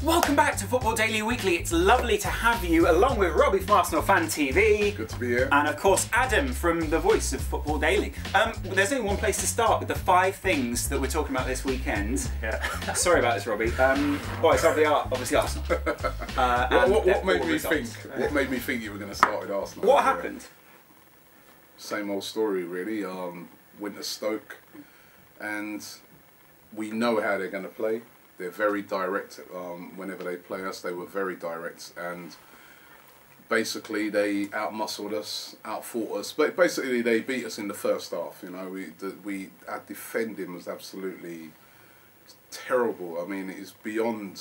Welcome back to Football Daily Weekly. It's lovely to have you along with Robbie from ArsenalFanTV. Good to be here. And of course Adam from the voice of Football Daily. There's only one place to start with the 5 things that we're talking about this weekend. Yeah. Sorry about this, Robbie. Well, it's obviously Arsenal. What made me think? What made me think you were going to start with Arsenal? What happened? Same old story, really. Went to Stoke, and we know how they're going to play. They're very direct. Whenever they play us, they were very direct, and basically they outmuscled us, outfought us. But basically, they beat us in the first half. You know, our defending was absolutely terrible. I mean, it is beyond.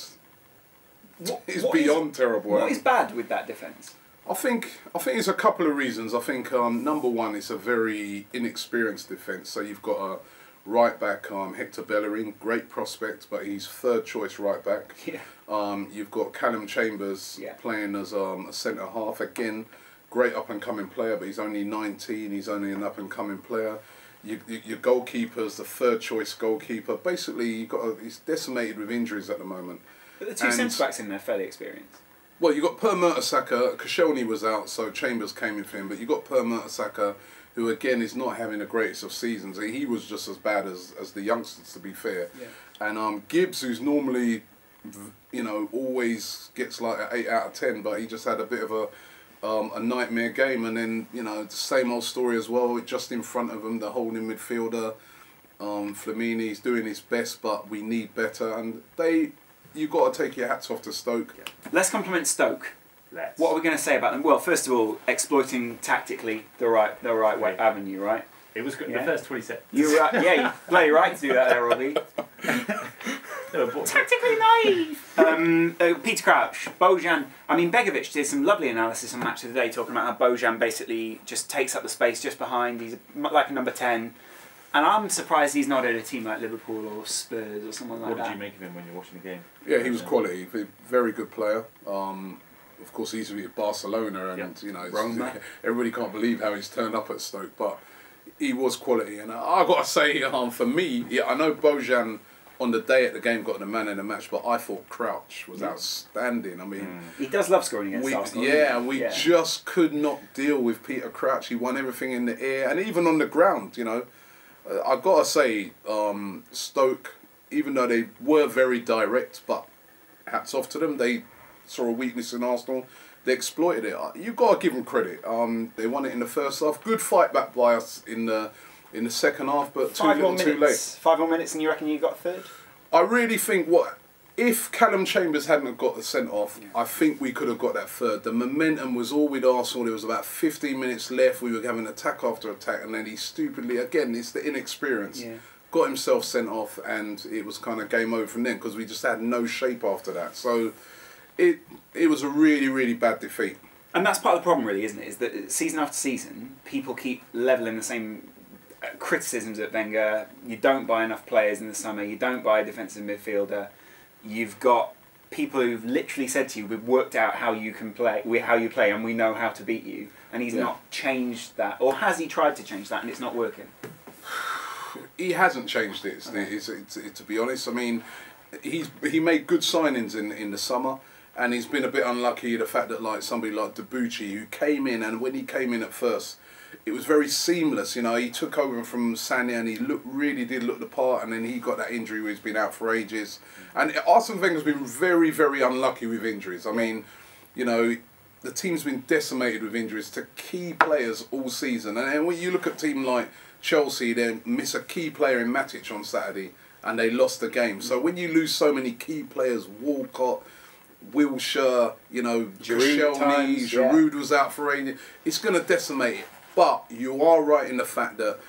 It's beyond terrible. What is bad with that defence? I think it's a couple of reasons. I think number one, it's a very inexperienced defence. So you've got a right back, Hector Bellerin, great prospect, but he's third choice right back. Yeah. You've got Callum Chambers playing as a centre half. Again, great up and coming player, but he's only 19. He's only an up and coming player. Your goalkeeper's the third choice goalkeeper. Basically, he's decimated with injuries at the moment. But the two centre backs in there fairly experienced. Well, you got Per Mertesacker. Koscielny was out, so Chambers came in for him. But you got Per Mertesacker, who again is not having the greatest of seasons. He was just as bad as the youngsters, to be fair. Yeah. And Gibbs, who's normally, you know, always gets like an 8 out of 10, but he just had a bit of a nightmare game. And then, you know, the same old story as well. Just in front of him, the holding midfielder, Flamini's doing his best, but we need better. And you've got to take your hats off to Stoke. Yeah. Let's compliment Stoke. What are we going to say about them? Well, first of all, exploiting tactically the right way avenue, right? It was good. Yeah. The first 20 seconds. You're right. Yeah, you bloody right to do that there, Robbie. Tactically naive. Peter Crouch, Bojan. I mean, Begovic did some lovely analysis on Match of the Day, talking about how Bojan basically just takes up the space just behind. He's like a number 10. And I'm surprised he's not at a team like Liverpool or Spurs or someone like that. What did you make of him when you were watching the game? Yeah, he was quality. Very good player. Of course, he's at Barcelona, and you know, everybody can't believe how he's turned up at Stoke, but he was quality. And I got to say, for me, I know Bojan on the day at the game got the man in the match, but I thought Crouch was outstanding. I mean, he does love scoring against Arsenal. Yeah, and we just could not deal with Peter Crouch. He won everything in the air and even on the ground. You know, I've got to say, Stoke, even though they were very direct, but hats off to them. They saw a weakness in Arsenal. They exploited it. You've got to give them credit. They won it in the first half. Good fight back by us in the second half, but too late. 5 more minutes, and you reckon you got third? I really think if Callum Chambers hadn't got the sent off, I think we could have got that third. The momentum was all with Arsenal. There was about 15 minutes left. We were having attack after attack, and then he stupidly, again, it's the inexperience. Yeah. Got himself sent off, and it was kind of game over from then because we just had no shape after that. So it was a really, really bad defeat. And that's part of the problem, really, isn't it? Is that season after season, people keep levelling the same criticisms at Wenger. You don't buy enough players in the summer. You don't buy a defensive midfielder. You've got people who've literally said to you, "We've worked out how you can play, how you play, and we know how to beat you." And he's not changed that, or has he tried to change that, and it's not working? He hasn't changed it. To be honest, I mean, he made good signings in the summer. And he's been a bit unlucky, the fact that like somebody like Debuchy, who came in, and when he came in at first, it was very seamless. You know, he took over from Sané and he really did look the part, and then he got that injury where he's been out for ages. And Arsene Wenger's been very, very unlucky with injuries. I mean, you know, the team's been decimated with injuries to key players all season. And when you look at a team like Chelsea, they miss a key player in Matic on Saturday, and they lost the game. So when you lose so many key players, Walcott, Wilshere, you know, Koscielny, Giroud was out for ages. It's going to decimate it. But you are right in the fact that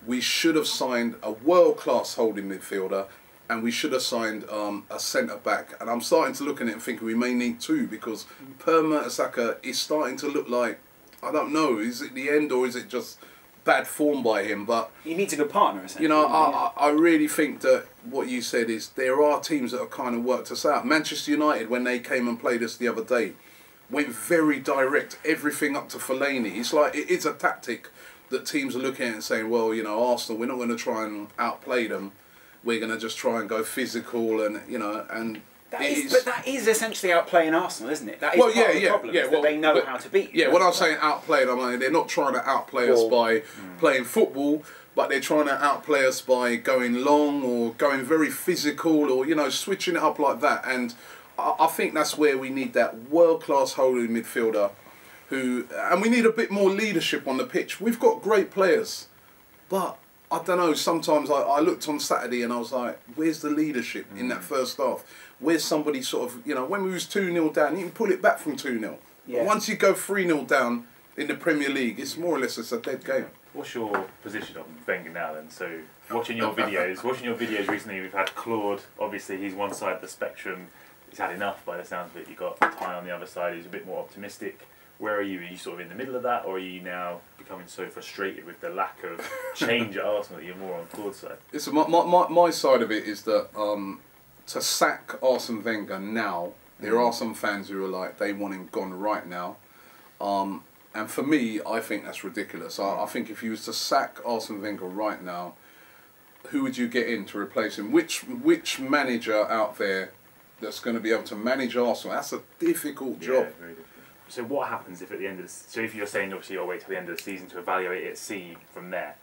we should have signed a world-class holding midfielder, and we should have signed a centre-back. And I'm starting to look at it and thinking we may need 2, because Per Mertesacker is starting to look like, I don't know, is it the end or is it just bad form by him? But he needs a good partner, essentially. You know, I really think that what you said is there are teams that have kind of worked us out. Manchester United, when they came and played us the other day, went very direct, everything up to Fellaini. It's like, it is a tactic that teams are looking at and saying, well, you know, Arsenal, we're not going to try and outplay them. We're going to just try and go physical, and you know, and But that is essentially outplaying Arsenal, isn't it? That is part of the problem, is that they know how to beat. Yeah, when I'm saying outplayed, I'm like, they're not trying to outplay us by playing football, but they're trying to outplay us by going long or going very physical or, you know, switching it up like that. And I think that's where we need that world-class holding midfielder and we need a bit more leadership on the pitch. We've got great players, but I don't know, sometimes I looked on Saturday and I was like, where's the leadership in that first half? Where's somebody sort of, you know, when we was 2-0 down, you can pull it back from 2-0. Yeah. But once you go 3-0 down in the Premier League, it's more or less a dead game. What's your position on Wenger now then? So watching your videos recently, we've had Claude. Obviously, he's one side of the spectrum. He's had enough by the sounds of it. You got Ty on the other side, who's a bit more optimistic. Where are you? Are you sort of in the middle of that, or are you now becoming so frustrated with the lack of change at Arsenal that you're more on Claude's side? Listen, my side of it is that to sack Arsene Wenger now, there are some fans who are like, they want him gone right now. And for me, I think that's ridiculous. I think if you was to sack Arsene Wenger right now, who would you get in to replace him? Which manager out there that's going to be able to manage Arsenal? That's a difficult job. Yeah, very difficult. So what happens if at the end of so if you're saying obviously you'll wait till the end of the season to evaluate it, see from there,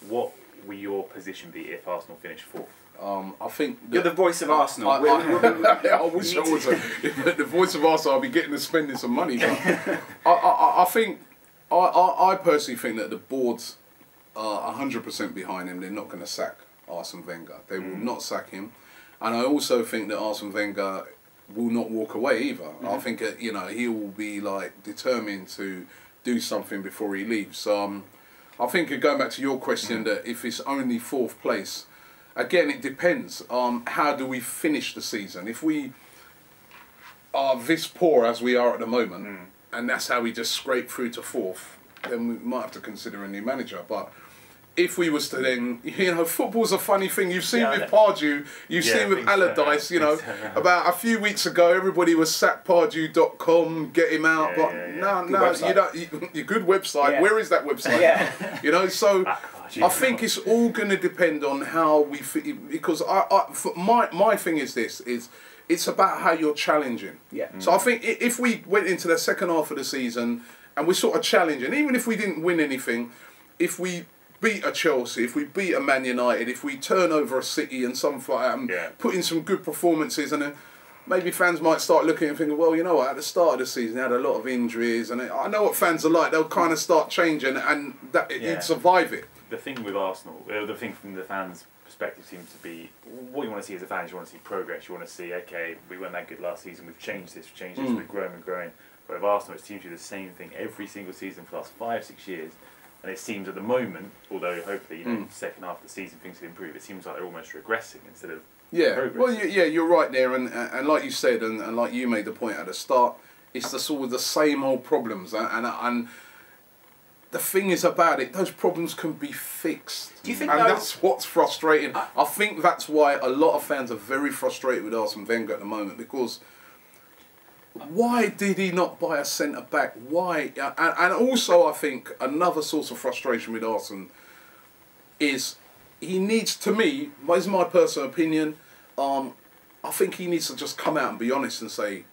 what will your position be if Arsenal finish fourth? I think you're the voice of Arsenal. I wish I was the voice of Arsenal. I'll be getting to spending some money. But I think I personally think that the board's 100% behind him. They're not going to sack Arsene Wenger. They will not sack him, and I also think that Arsene Wenger will not walk away either. I think you know, he will be like determined to do something before he leaves. I think going back to your question, that if it's only fourth place, again it depends. How do we finish the season? If we are this poor as we are at the moment, and that's how we just scrape through to fourth, then we might have to consider a new manager. But if we was to then, you know, football's a funny thing. You've seen with Pardew, you've seen with Allardyce, you know, about a few weeks ago, everybody was sackpardew.com, get him out, but no, you don't, your good website, where is that website? You know, so I think it's all going to depend on how we, because my thing is this, it's about how you're challenging. So I think if we went into the second half of the season and we're sort of challenging, even if we didn't win anything, if we beat a Chelsea, if we beat a Man United, if we turn over a City and put in some good performances, and then maybe fans might start looking and thinking, well, you know what, at the start of the season they had a lot of injuries, and I know what fans are like, they'll kind of start changing, and that you'd survive it. The thing with Arsenal, the thing from the fans' perspective seems to be, what you want to see as a fan is you want to see progress, you want to see, okay, we weren't that good last season, we've changed this, we've grown and growing. But with Arsenal, it seems to be the same thing every single season for the last 5-6 years. And it seems at the moment, although hopefully, you know, second half of the season things will improve, it seems like they're almost regressing instead of progress. Well, you're right there, and like you said, and like you made the point at the start, it's the sort of the same old problems, and the thing is about it, those problems can be fixed. Do you think that's what's frustrating. I think that's why a lot of fans are very frustrated with Arsene Wenger at the moment, because why did he not buy a centre back? Why? And also, I think another source of frustration with Arsene is he needs, to me, this is my personal opinion, I think he needs to just come out and be honest and say,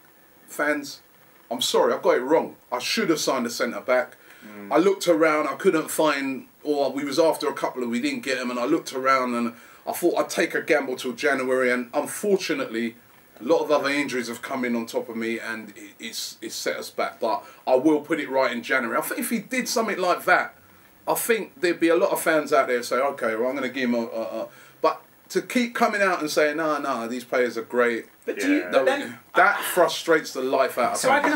fans, I'm sorry, I got it wrong. I should have signed a centre back. I looked around, I couldn't find, or we was after a couple and we didn't get them, and I looked around and I thought I'd take a gamble till January, and unfortunately a lot of other injuries have come in on top of me, and it's set us back. But I will put it right in January. I think if he did something like that, I think there'd be a lot of fans out there say, okay, well, I'm going to give him but to keep coming out and saying, no, these players are great. But that frustrates the life out of me. So I can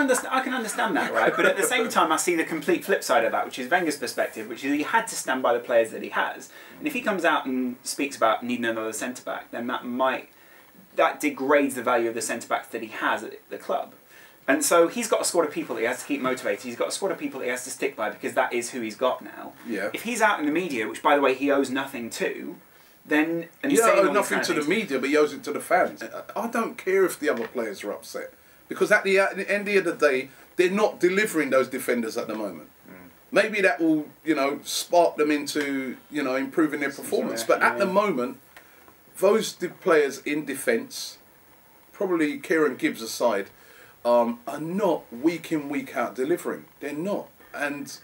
understand that, right? But at the same time, I see the complete flip side of that, which is Wenger's perspective, which is he had to stand by the players that he has. And if he comes out and speaks about needing another centre-back, then that degrades the value of the centre-backs that he has at the club. And so he's got a squad of people that he has to keep motivated. He's got a squad of people that he has to stick by, because that is who he's got now. Yeah. If he's out in the media, which, by the way, he owes nothing to, then... He owes nothing to the media, but he owes it to the fans. I don't care if the other players are upset, because at the end of the day, they're not delivering those defenders at the moment. Maybe that will, spark them into, improving their performance. But at the moment, those players in defence, probably Kieran Gibbs aside, are not week in, week out delivering. They're not. And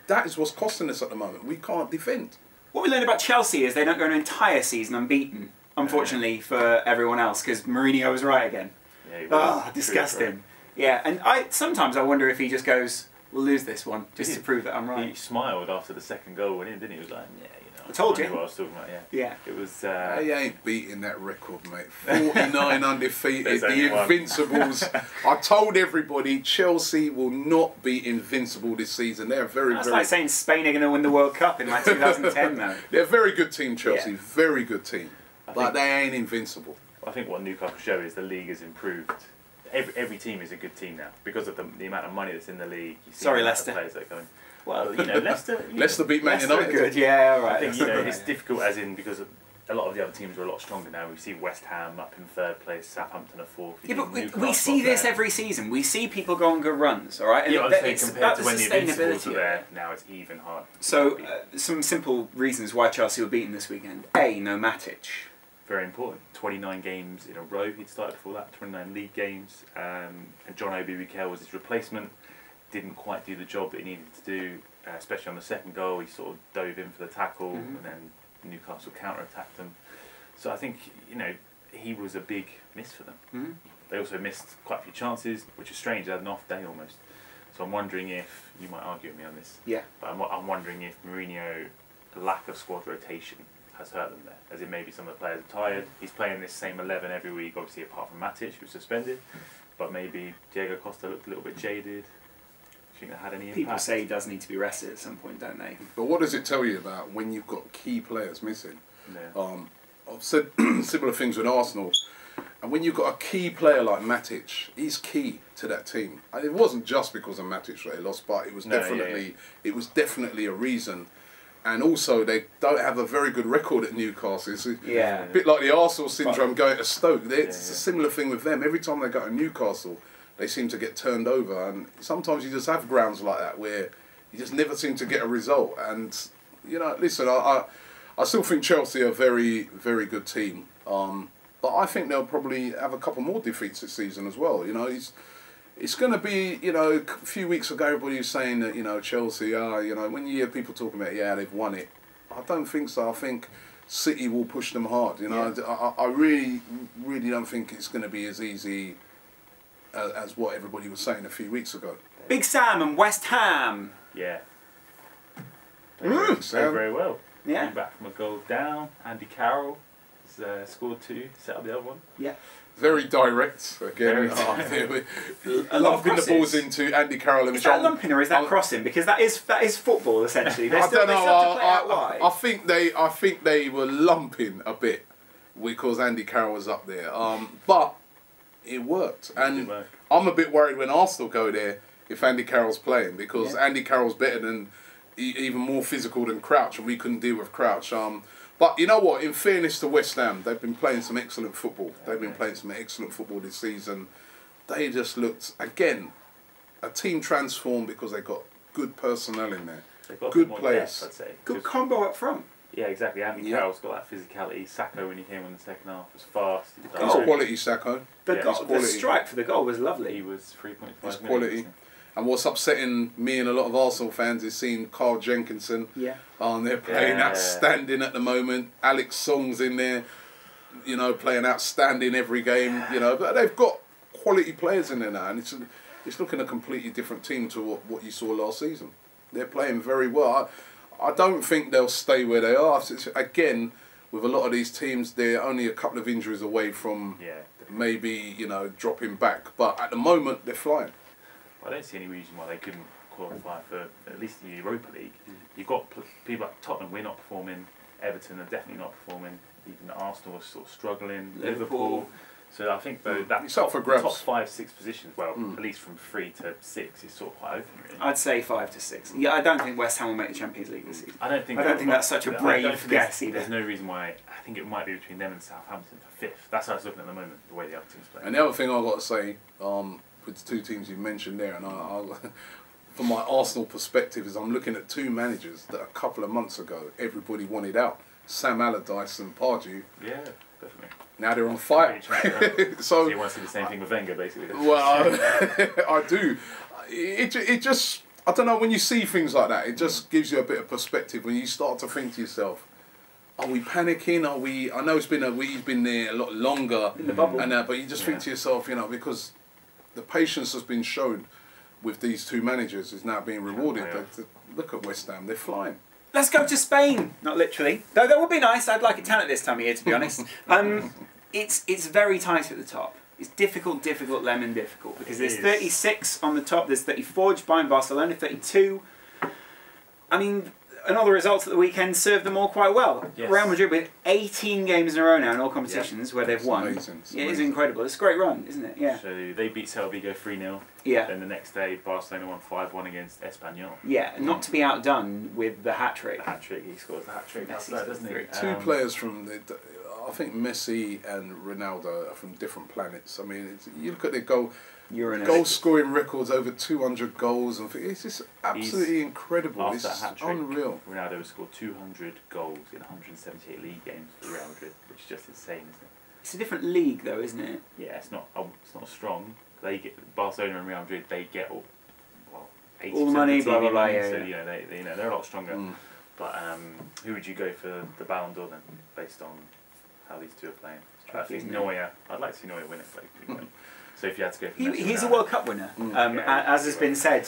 that is what's costing us at the moment. We can't defend. What we learned about Chelsea is they don't go an entire season unbeaten, unfortunately for everyone else, because Mourinho was right again. Yeah, disgusting. Yeah, and sometimes I wonder if he just goes, we'll lose this one, just to prove that I'm right. He smiled after the second goal went in, didn't he? He was like, yeah, you know. I told you. What I was talking about, yeah. Yeah. It was... They ain't beating that record, mate. 49 undefeated, the Invincibles. I told everybody Chelsea will not be invincible this season. They're That's like saying Spain are going to win the World Cup in like 2010, though. They're a very good team, Chelsea. Yeah. Very good team. But they ain't invincible. I think what Newcastle show is the league has improved. Every team is a good team now because of the amount of money that's in the league. You see Leicester. Players that are going. Well, you know, Leicester. Leicester beat Man United. Good, yeah, all right. I think it's difficult as in because a lot of the other teams are a lot stronger now. We see West Ham up in third place, Southampton are fourth. Yeah, but we see this every season. We see people go on good runs, all right? And yeah, it's compared about to the when the Invincibles were sustainability. there, now it's even harder. So, some simple reasons why Chelsea were beaten this weekend. A, no Matic. Very important. 29 games in a row he'd started before that, 29 league games. And John Obi Mikel was his replacement. Didn't quite do the job that he needed to do, especially on the second goal. He sort of dove in for the tackle and then Newcastle counter-attacked them. So I think, you know, he was a big miss for them. They also missed quite a few chances, which is strange. They had an off day almost. So I'm wondering if, you might argue with me on this, but I'm wondering if Mourinho, lack of squad rotation, has hurt them there. As in maybe some of the players are tired. He's playing this same 11 every week, obviously apart from Matic, who was suspended. But maybe Diego Costa looked a little bit jaded. Do you think that had any impact? People say he does need to be rested at some point, don't they? But what does it tell you about when you've got key players missing? Yeah. I've said similar things with Arsenal. And when you've got a key player like Matic, he's key to that team. And it wasn't just because of Matic that they lost, but it was definitely a reason. And also, they don't have a very good record at Newcastle. It's a bit like the Arsenal syndrome going to Stoke. It's a similar thing with them. Every time they go to Newcastle, they seem to get turned over. And sometimes you just have grounds like that where you just never seem to get a result. And, you know, listen, I still think Chelsea are a very, very good team. But I think they'll probably have a couple more defeats this season as well. You know, it's going to be, you know, a few weeks ago everybody was saying that, you know, Chelsea you know, when you hear people talking about, they've won it. I don't think so. I think City will push them hard, you know. I really, really don't think it's going to be as easy as what everybody was saying a few weeks ago. Big Sam and West Ham. Yeah. Played very well. Yeah. Came back from a goal down. Andy Carroll has scored 2, set up the other one. Yeah. Very direct again. Lumping the balls into Andy Carroll. Is that lumping or is that crossing? Because that is football essentially. I don't know. I think they were lumping a bit because Andy Carroll was up there. But it worked, and I'm a bit worried when Arsenal go there if Andy Carroll's playing because Andy Carroll's better than even more physical than Crouch, and we couldn't deal with Crouch. But you know what? In fairness to West Ham, they've been playing some excellent football. They've been playing some excellent football this season. They just looked, again, a team transformed because they got good personnel in there. They've got good more players. depth, I'd say. Good combo up front. Yeah, exactly. Andy Carroll's got that physicality. Sacco, when he came in the second half, was fast. He's quality, Sacco. The strike for the goal was lovely. He was 3.5 He's quality. And what's upsetting me and a lot of Arsenal fans is seeing Carl Jenkinson. They're playing outstanding at the moment. Alex Song's in there, you know, playing outstanding every game. You know, but they've got quality players in there now, and it's looking a completely different team to what you saw last season. They're playing very well. I don't think they'll stay where they are. Again, with a lot of these teams, they're only a couple of injuries away from maybe, you know, dropping back. But at the moment, they're flying. I don't see any reason why they couldn't qualify for at least the Europa League. You've got people like Tottenham, we're not performing. Everton are definitely not performing. Even Arsenal are sort of struggling. Liverpool. So I think though that top 5-6 positions, well, at least from 3 to 6, is sort of quite open. Really. I'd say 5 to 6. Yeah, I don't think West Ham will make the Champions League this season. I don't think that's such a brave guess either. There's no reason why. I think it might be between them and Southampton for 5th. That's how it's looking at the moment, the way the other teams play. And the other thing I've got to say, with the 2 teams you mentioned there, and from my Arsenal perspective, is I'm looking at 2 managers that a couple of months ago everybody wanted out: Sam Allardyce and Pardew. Yeah, definitely. Now they're on fire. So you want to see the same thing with Wenger, basically. Well, I do. It just, I don't know, when you see things like that, it just gives you a bit of perspective when you start to think to yourself, are we panicking? Are we? I know we've been there a lot longer in the bubble, and but you just think to yourself, you know, because the patience has been shown with these two managers is now being rewarded. Look at West Ham; they're flying. Let's go to Spain. Not literally, though. That would be nice. I'd like a tan at this time of year, to be honest. It's very tight at the top. It's difficult, lemon difficult, because there's 36 on the top. There's 34 just behind Barcelona, 32. I mean, and all the results at the weekend served them all quite well. Yes. Real Madrid with 18 games in a row now in all competitions where they've won. Amazing. It is incredible. It's a great run, isn't it? Yeah. So they beat Celta Vigo 3-0. Yeah. Then the next day, Barcelona won 5-1 against Espanyol. Yeah, not to be outdone with the hat-trick. The hat-trick, he scores the hat-trick. That's that, doesn't he? Two players from I think Messi and Ronaldo are from different planets. I mean, you look at their goal scoring records, over 200 goals, and it's just absolutely incredible. It's unreal. Ronaldo has scored 200 goals in 178 league games for Real Madrid, which is just insane, isn't it? It's a different league, though, isn't it? Yeah, it's not strong. They get Barcelona and Real Madrid. They get all the money, blah blah blah. So they're a lot stronger. But who would you go for the Ballon d'Or then, based on how these two are playing? I think Neuer. I'd like to see Neuer win it. So if you had to go for Messi, he's a World Cup winner, as has been said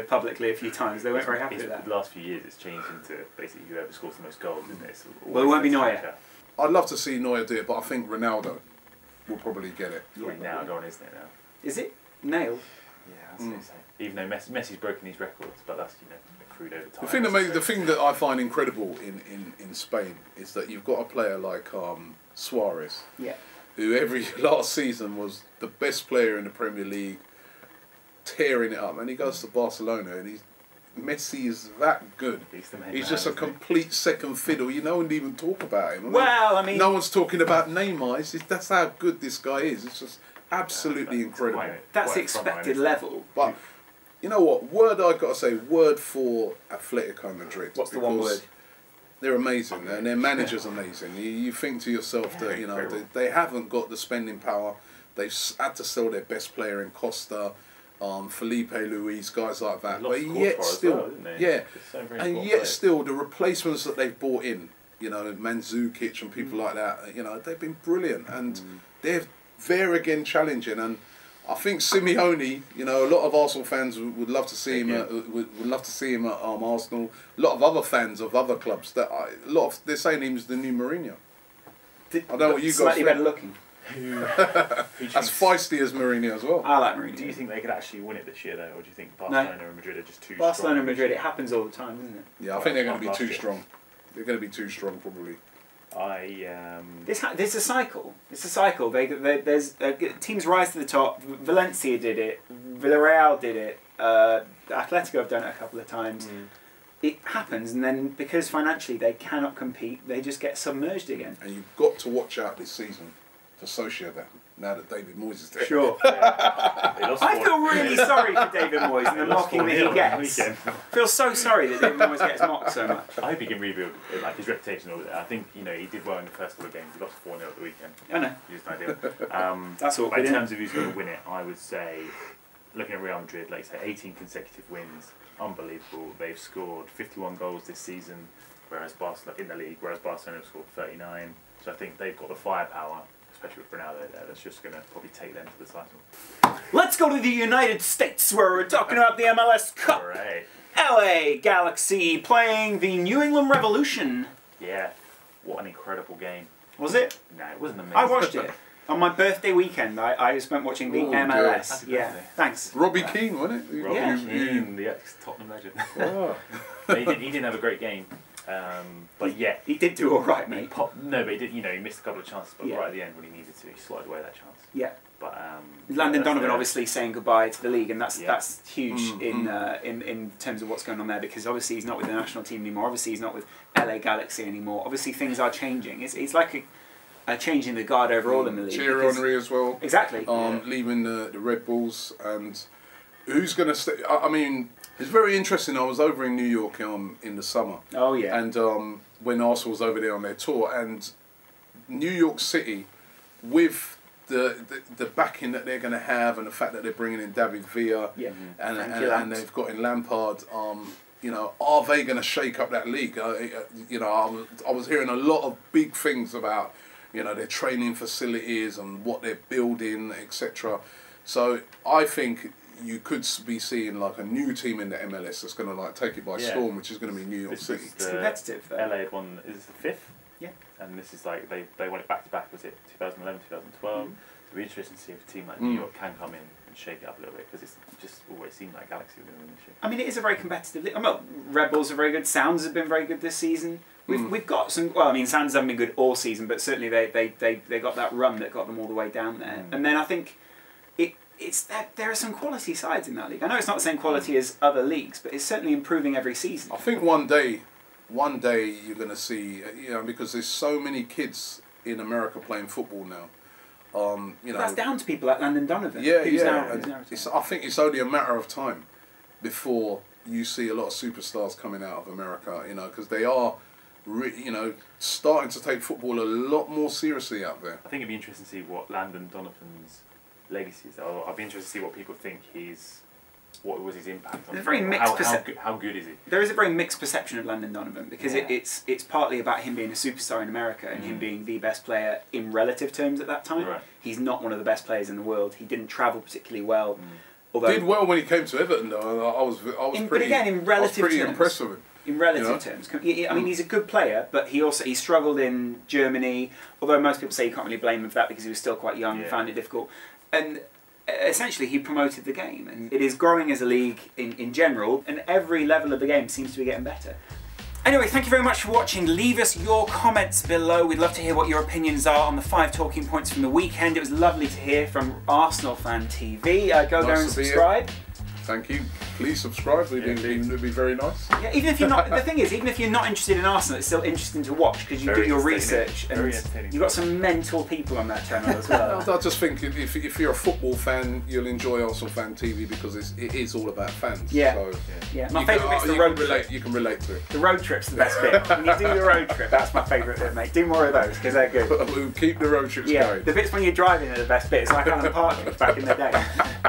publicly a few times. They weren't very happy with that. The last few years, it's changed into basically whoever scores the most goals, isn't it? Well, it won't be Neuer. I'd love to see Neuer do it, but I think Ronaldo will probably get it. Yeah, now gone, isn't it now? Is it? Nailed? Yeah, I'd say so. Even though Messi's broken these records, but that's accrued over time. The thing that I find incredible in Spain is that you've got a player like Suarez, who last season was the best player in the Premier League, tearing it up, and he goes to Barcelona, and Messi is that good. He's just a complete second fiddle. No one even talk about him. Well, I mean, no one's talking about Neymar. That's how good this guy is. It's just absolutely incredible. That's expected level. But you know what? I've got to say, word for Atletico Madrid. What's the one word? They're amazing, and their manager's amazing. You think to yourself that they haven't got the spending power. They've had to sell their best player in Costa, Felipe Luis, guys like that. But yet still, still the replacements that they've bought in, Mandzukic and people like that, they've been brilliant, and they're there again challenging. And I think Simeone, a lot of Arsenal fans would love to see him. Would love to see him at Arsenal. A lot of other fans of other clubs they're saying he was the new Mourinho. I don't know what you guys slightly better looking. As feisty as Mourinho as well. I like Mourinho. Do you think they could actually win it this year, though, or do you think Barcelona and Madrid are just too strong? Barcelona and Madrid, it happens all the time, isn't it? Yeah, I think they're going to be too strong. They're going to be too strong, probably. There's a cycle. It's a cycle. There's teams rise to the top. Valencia did it. Villarreal did it. Atletico have done it a couple of times. It happens, and then because financially they cannot compete, they just get submerged again. And you've got to watch out this season for Sociedad, now that David Moyes is there. Sure. I feel really sorry for David Moyes and the mocking that he gets. I feel so sorry that David Moyes gets mocked so much. I hope he can rebuild his reputation over there. I think he did well in the first couple of games. He lost 4-0 at the weekend. I know. Just ideal. That's all. But in terms of who's going to win it, I would say, looking at Real Madrid, like you say, 18 consecutive wins, unbelievable. They've scored 51 goals this season, whereas Barcelona in the league, whereas Barcelona have scored 39. So I think they've got the firepower, especially with Ronaldo there, that's just going to probably take them to the title. Let's go to the United States, where we're talking about the MLS Cup. Right. LA Galaxy playing the New England Revolution. Yeah, what an incredible game. Was it? No, it wasn't amazing. I watched it. On my birthday weekend, I spent watching the MLS. Yeah, thanks. Robbie Keane, wasn't it? Robbie Keane, the ex-Tottenham legend. Oh. He didn't have a great game. But yeah, he did do all right, mate. But he did. He missed a couple of chances, but right at the end when he needed to, he slotted away that chance. Yeah. But Landon Donovan obviously saying goodbye to the league, and that's huge in terms of what's going on there, because obviously he's not with the national team anymore. Obviously he's not with LA Galaxy anymore. Obviously things are changing. It's like a change in the guard overall in the league. Thierry Henry as well. Exactly. Leaving the Red Bulls, and who's going to stay? I mean, it's very interesting. I was over in New York in the summer. Oh yeah. And when Arsenal was over there on their tour, and New York City with the backing that they're going to have, and the fact that they're bringing in David Villa, and they've got in Lampard, you know, are they going to shake up that league? You know, I was hearing a lot of big things about, you know, their training facilities and what they're building, etc. So I think you could be seeing like a new team in the MLS that's going to like take it by storm, which is going to be New York City. It's competitive. Though. LA had won, is this the fifth? Yeah. And this is like, they won it back to back, was it 2011, 2012? So it'll be interesting to see if a team like New York can come in and shake it up a little bit, because it's just always seemed like Galaxy were going to win this year. I mean, it is a very competitive league. Well, Red Bulls are very good. Sounds have been very good this season. We've got some. Well, I mean, Sounds haven't been good all season, but certainly they got that run that got them all the way down there. And then I think it's that there are some quality sides in that league. I know it's not the same quality as other leagues, but it's certainly improving every season. I think one day you're going to see, you know, because there's so many kids in America playing football now. You know, that's down to people like Landon Donovan. I think it's only a matter of time before you see a lot of superstars coming out of America. You know, because they are, you know, starting to take football a lot more seriously out there. I think it'd be interesting to see what Landon Donovan's legacy is. I'd be interested to see what people think what was his impact on very mixed how good is he? There is a very mixed perception of Landon Donovan, because it's partly about him being a superstar in America and him being the best player in relative terms at that time. Right. He's not one of the best players in the world. He didn't travel particularly well. Although did well when he came to Everton, though. I was pretty. But again, in relative terms, impressed with him. In relative terms, I mean, he's a good player, but he struggled in Germany. Although most people say you can't really blame him for that because he was still quite young and found it difficult. And essentially, he promoted the game, and it is growing as a league in general, and every level of the game seems to be getting better. Anyway, thank you very much for watching. Leave us your comments below. We'd love to hear what your opinions are on the 5 talking points from the weekend. It was lovely to hear from ArsenalFanTV. Go there and subscribe. Thank you. Please subscribe. It would be very nice. Yeah, even if you're not. The thing is, even if you're not interested in Arsenal, it's still interesting to watch because you do your research and you've got some mental people on that channel as well. I just think if you're a football fan, you'll enjoy ArsenalFanTV because it is all about fans. Yeah. So My favourite bit's the road trip. You can relate to it. The road trip's the best bit. When you do the road trip, that's my favourite bit, mate. Do more of those because they're good. We'll keep the road trips going. The bits when you're driving are the best bit. It's like Alan Partridge back in the day.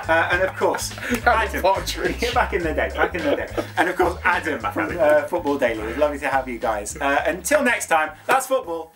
And of course, Alan Partridge. Back in the day. And of course, Adam from Football Daily. It was lovely to have you guys. Until next time, that's football.